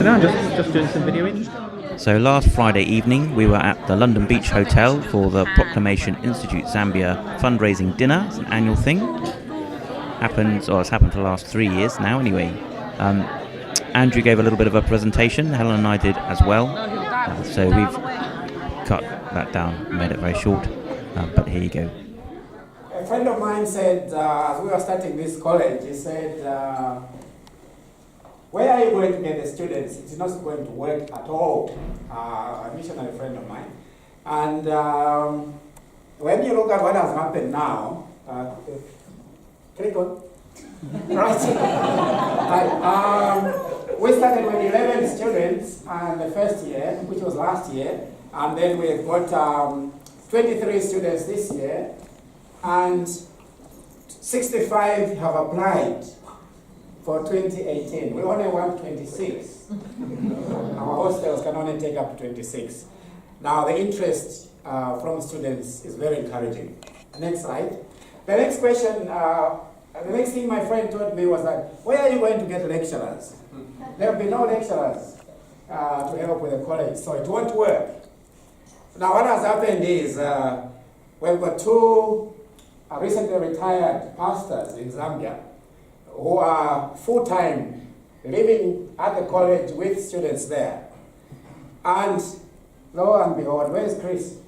No, just doing some videoing. So last Friday evening we were at the London Beach Hotel for the Proclamation Institute Zambia fundraising dinner. It's an annual thing. It's happened for the last 3 years now anyway. Andrew gave a little bit of a presentation, Helen and I did as well. So we've cut that down, made it very short, but here you go. A friend of mine said, as we were starting this college, he said, where are you going to get the students? It's not going to work at all. A missionary friend of mine. And when you look at what has happened now, click on. Right. We started with 11 students in the first year, which was last year, and then we've got 23 students this year, and 65 have applied for 2018. We only want 26. Our hostels can only take up to 26. Now the interest from students is very encouraging. Next slide. The next question, the next thing my friend told me was that, where are you going to get lecturers? There will be no lecturers to help with the college, so it won't work. Now what has happened is, we've got two recently retired pastors in Zambia who are full-time living at the college with students there. And lo and behold, where's Chris?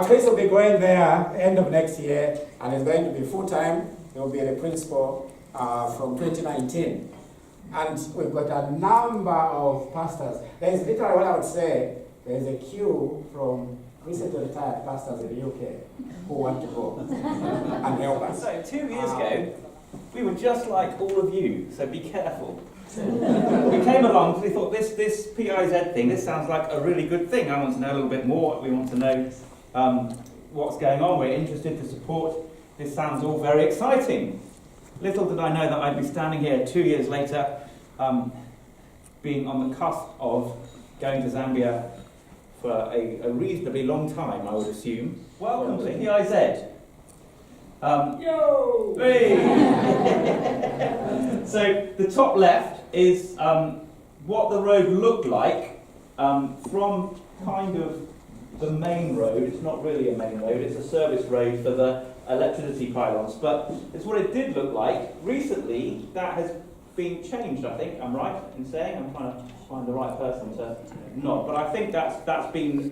Chris will be going there end of next year, and is going to be full-time. He will be the principal from 2019. And we've got a number of pastors. There is literally what I would say, there is a queue from recently retired pastors in the UK who want to go and help us. So 2 years ago, we were just like all of you, so be careful. We came along because we thought this PIZ thing, this sounds like a really good thing. I want to know a little bit more. We want to know what's going on. We're interested to support. This sounds all very exciting. Little did I know that I'd be standing here 2 years later, being on the cusp of going to Zambia for a reasonably long time, I would assume. Welcome to PIZ. Yo! Hey. So the top left is what the road looked like from kind of the main road. It's not really a main road, it's a service road for the electricity pylons, but it's what it did look like. Recently that has been changed, I think. I'm right in saying? I'm trying to find the right person to nod, but I think that's been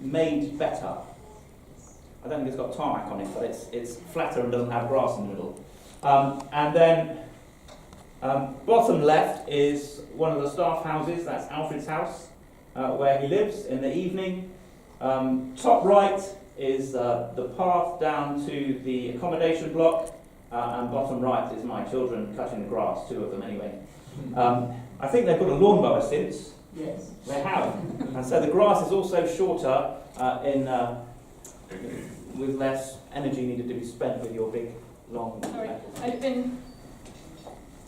made better. I don't think it's got tarmac on it, but it's flatter and doesn't have grass in the middle. And then bottom left is one of the staff houses. That's Alfred's house, where he lives in the evening. Top right is the path down to the accommodation block, and bottom right is my children cutting the grass, 2 of them anyway. I think they've got a lawnmower since. Yes. They have. And so the grass is also shorter with less energy needed to be spent with your big, long... Sorry, I've been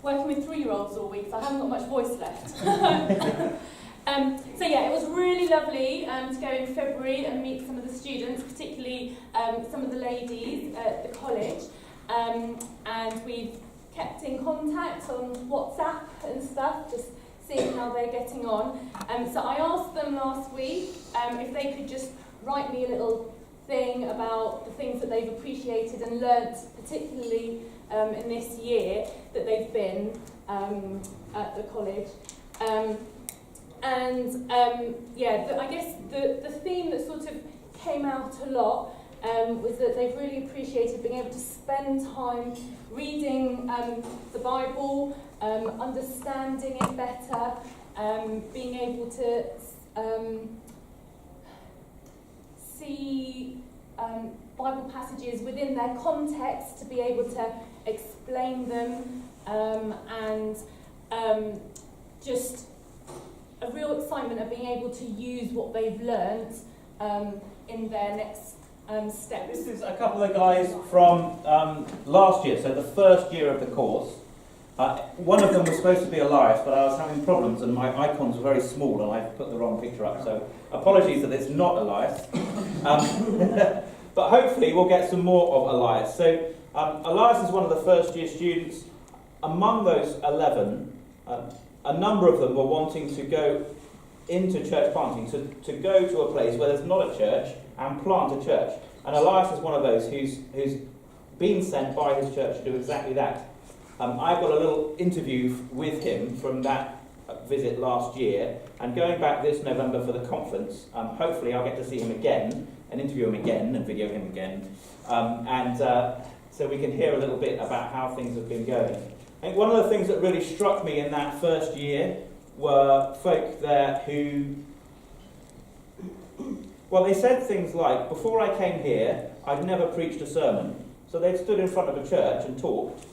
working with 3-year-olds all week, so I haven't got much voice left. So yeah, it was really lovely to go in February and meet some of the students, particularly some of the ladies at the college. And we've kept in contact on WhatsApp and stuff, just seeing how they're getting on. So I asked them last week if they could just write me a little thing about the things that they've appreciated and learnt, particularly in this year that they've been at the college. I guess the theme that sort of came out a lot was that they've really appreciated being able to spend time reading the Bible, understanding it better, being able to see Bible passages within their context, to be able to explain them, and just a real excitement of being able to use what they've learnt in their next steps. This is a couple of guys from last year, so the first year of the course. One of them was supposed to be Elias, but I was having problems and my icons were very small and I put the wrong picture up, so apologies that it's not Elias. But hopefully we'll get some more of Elias. So Elias is one of the first year students. Among those 11, a number of them were wanting to go into church planting, to go to a place where there's not a church and plant a church. And Elias is one of those who's been sent by his church to do exactly that. I've got a little interview with him from that visit last year, and going back this November for the conference, hopefully I'll get to see him again and interview him again and video him again, so we can hear a little bit about how things have been going. I think one of the things that really struck me in that first year were folk there who, well, they said things like, before I came here, I'd never preached a sermon. So they'd stood in front of a church and talked.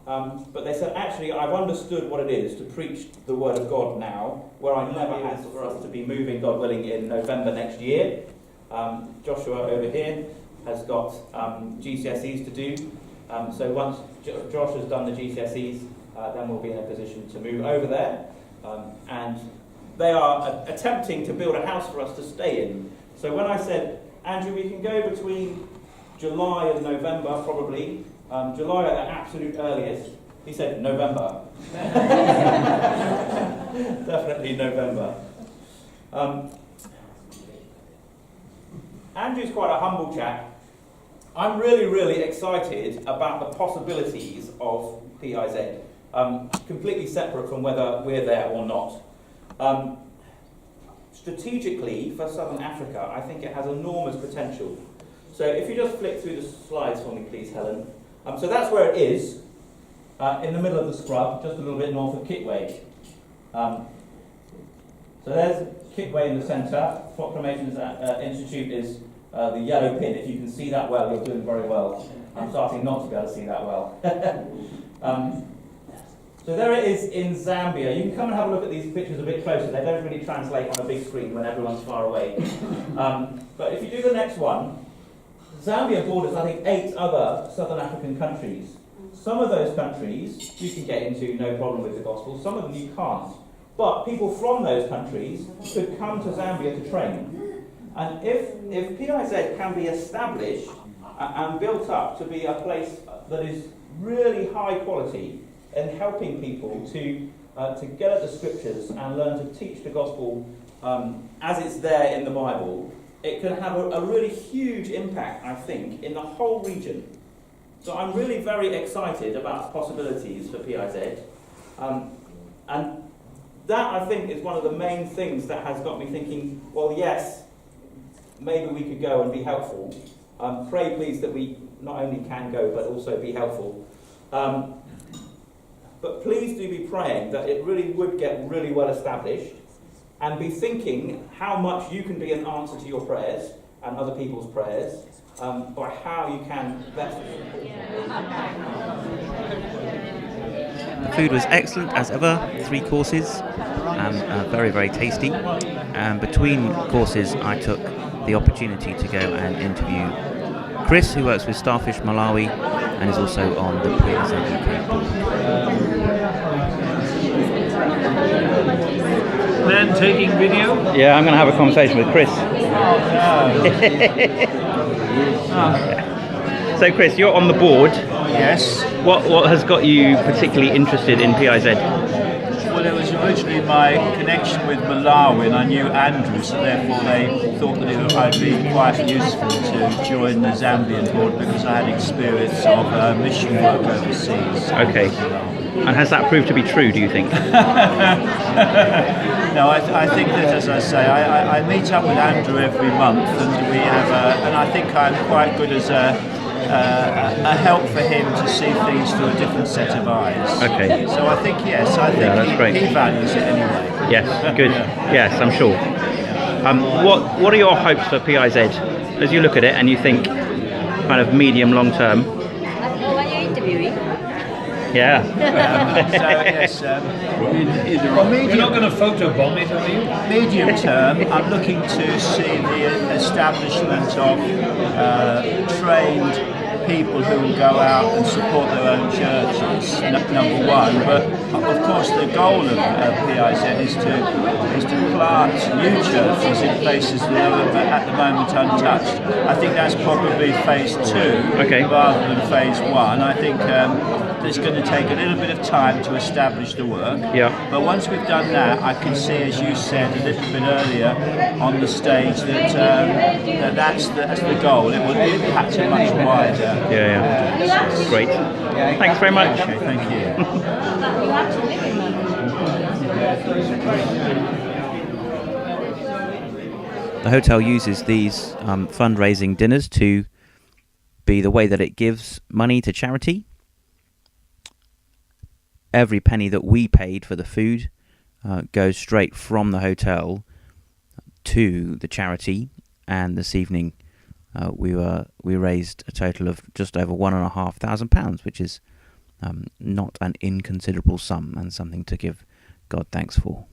But they said, actually, I've understood what it is to preach the Word of God now, where I never had for us to be moving, God willing, in November next year. Joshua over here has got GCSEs to do. So once Josh has done the GCSEs, then we'll be in a position to move over there. And they are attempting to build a house for us to stay in. So when I said, Andrew, we can go between July and November, probably. July at the absolute earliest. He said November. Definitely November. Andrew's quite a humble chap. I'm really, really excited about the possibilities of PIZ. Completely separate from whether we're there or not. Strategically, for Southern Africa, I think it has enormous potential. So if you just flick through the slides for me, please, Helen. So that's where it is, in the middle of the scrub, just a little bit north of Kitway. So there's Kitway in the centre. Proclamations Institute is the yellow pin. If you can see that well, you're doing very well. I'm starting not to be able to see that well. So there it is in Zambia. You can come and have a look at these pictures a bit closer. They don't really translate on a big screen when everyone's far away. But if you do the next one, Zambia borders, I think, 8 other Southern African countries. Some of those countries you can get into, no problem with the gospel. Some of them you can't. But people from those countries could come to Zambia to train. And if PIZ can be established and built up to be a place that is really high quality in helping people to get at the scriptures and learn to teach the gospel as it's there in the Bible, it can have a really huge impact, I think, in the whole region. So I'm really very excited about the possibilities for PIZ. And that, I think, is one of the main things that has got me thinking, well, yes, maybe we could go and be helpful. Pray, please, that we not only can go, but also be helpful. But please do be praying that it really would get really well established, and be thinking how much you can be an answer to your prayers and other people's prayers by how you can best. The food was excellent as ever, 3 courses, very, very tasty. And between courses, I took the opportunity to go and interview Chris, who works with Starfish Malawi and is also on the PIZ UK board. Man taking video? Yeah, I'm going to have a conversation with Chris. So Chris, you're on the board. Yes. What has got you particularly interested in PIZ? Well, it was originally my connection with Malawi, and I knew Andrew, so therefore they thought that I'd be quite useful to join the Zambian board because I had experience of mission work overseas. Okay. And has that proved to be true, do you think? No, I think that, as I say, I meet up with Andrew every month, and we have, and I think I'm quite good as a help for him to see things through a different set of eyes. Okay. So I think, yes, I think he values it anyway. Yes, good. Yes, I'm sure. What are your hopes for PIZ as you look at it and you think kind of medium, long term? Who are you interviewing? Yeah. So yes, We're not going to photobomb it, are you? medium term, I'm looking to see the establishment of trained people who will go out and support their own churches, number one, but of course the goal of PIZ is to plant new churches in places that are at the moment untouched. I think that's probably phase 2 rather than phase 1. I think it's going to take a little bit of time to establish the work. Yeah. But once we've done that, I can see, as you said a little bit earlier on the stage, that's the goal. It will impact it much wider. Yeah. Great. Thanks very much. Okay, thank you. The hotel uses these fundraising dinners to be the way that it gives money to charity. Every penny that we paid for the food goes straight from the hotel to the charity, and this evening we raised a total of just over £1,500, which is not an inconsiderable sum and something to give God thanks for.